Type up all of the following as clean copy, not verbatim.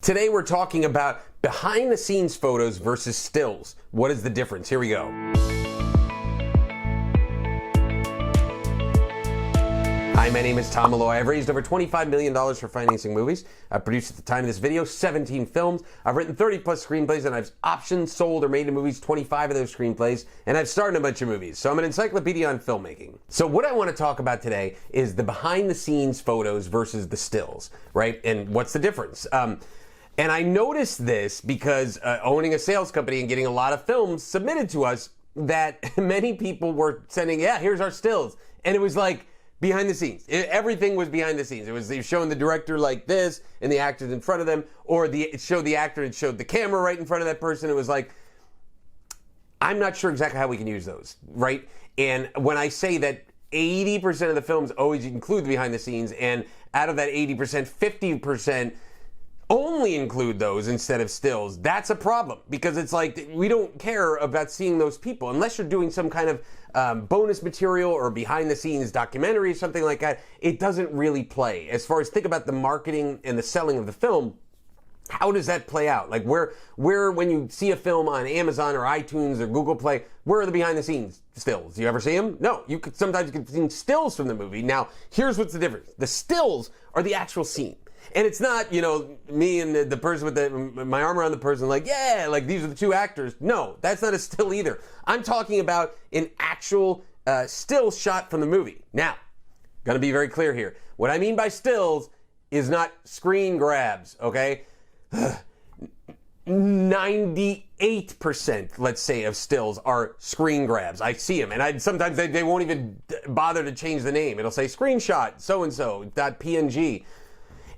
Today we're talking about behind the scenes photos versus stills. What is the difference? Here we go. Hi, my name is Tom Malloy. I've raised over $25 million for financing movies. I've produced at the time of this video 17 films. I've written 30 plus screenplays, and I've optioned, sold, or made into movies 25 of those screenplays, and I've starred in a bunch of movies. So I'm an encyclopedia on filmmaking. So what I want to talk about today is the behind the scenes photos versus the stills, right? And what's the difference? And I noticed this because owning a sales company and getting a lot of films submitted to us, that many people were sending, yeah, here's our stills. And it was like, behind the scenes. Everything was behind the scenes. It was showing the director like this and the actors in front of them, or it showed the actor and showed the camera right in front of that person. It was like, I'm not sure exactly how we can use those, right? And when I say that 80% of the films always include the behind the scenes, and out of that 80%, 50% only include those instead of stills, that's a problem, because it's like we don't care about seeing those people unless you're doing some kind of bonus material or behind the scenes documentary or something like that. It doesn't really play. As far as think about the marketing and the selling of the film, how does that play out? Like where when you see a film on Amazon or iTunes or Google Play, where are the behind the scenes stills? Do you ever see them? No. Sometimes you can see stills from the movie. Now, here's what's the difference. The stills are the actual scene. And it's not, me and the person with my arm around the person like, yeah, like these are the two actors. No, that's not a still either. I'm talking about an actual still shot from the movie. Now, gotta be very clear here. What I mean by stills is not screen grabs, okay? 98%, let's say, of stills are screen grabs. I see them, and sometimes they won't even bother to change the name. It'll say screenshot so-and-so .png.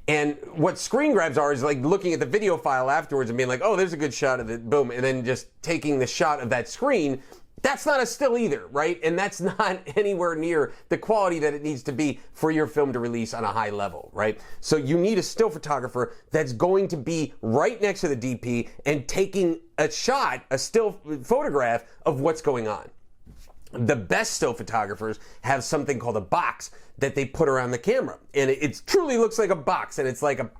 And what screen grabs are is like looking at the video file afterwards and being like, oh, there's a good shot of it, boom, and then just taking the shot of that screen. That's not a still either, right? And that's not anywhere near the quality that it needs to be for your film to release on a high level, right? So you need a still photographer that's going to be right next to the DP and taking a shot, a still photograph of what's going on. The best still photographers have something called a box that they put around the camera. And it truly looks like a box, and it's like a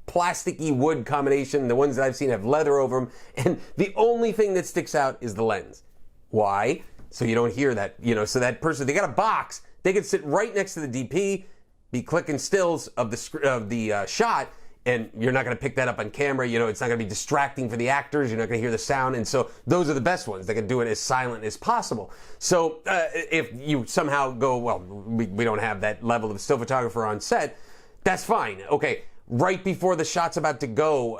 plasticky wood combination. The ones that I've seen have leather over them. And the only thing that sticks out is the lens. Why? So you don't hear that, so that person, they got a box, they can sit right next to the DP, be clicking stills of the shot, and you're not going to pick that up on camera. It's not going to be distracting for the actors. You're not going to hear the sound. And so those are the best ones that can do it as silent as possible. So if you somehow go, well, we don't have that level of still photographer on set, that's fine. Okay, right before the shot's about to go,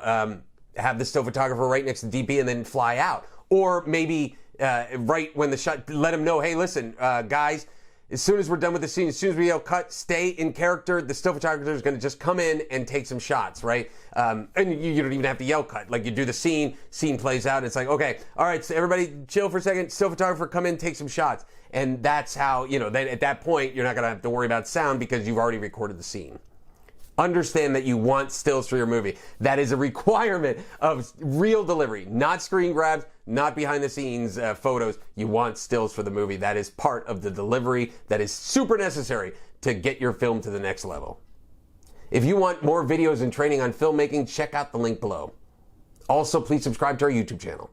have the still photographer right next to DP and then fly out. Or maybe right when the shot, let them know, hey, listen, guys, as soon as we're done with the scene, as soon as we yell cut, stay in character, the still photographer is going to just come in and take some shots, right? And you don't even have to yell cut. Like you do the scene plays out, and it's like, okay, all right, so everybody chill for a second, still photographer, come in, take some shots. And that's how, then at that point, you're not going to have to worry about sound because you've already recorded the scene. Understand that you want stills for your movie. That is a requirement of real delivery, not screen grabs, not behind the scenes photos. You want stills for the movie. That is part of the delivery that is super necessary to get your film to the next level. If you want more videos and training on filmmaking, check out the link below. Also, please subscribe to our YouTube channel.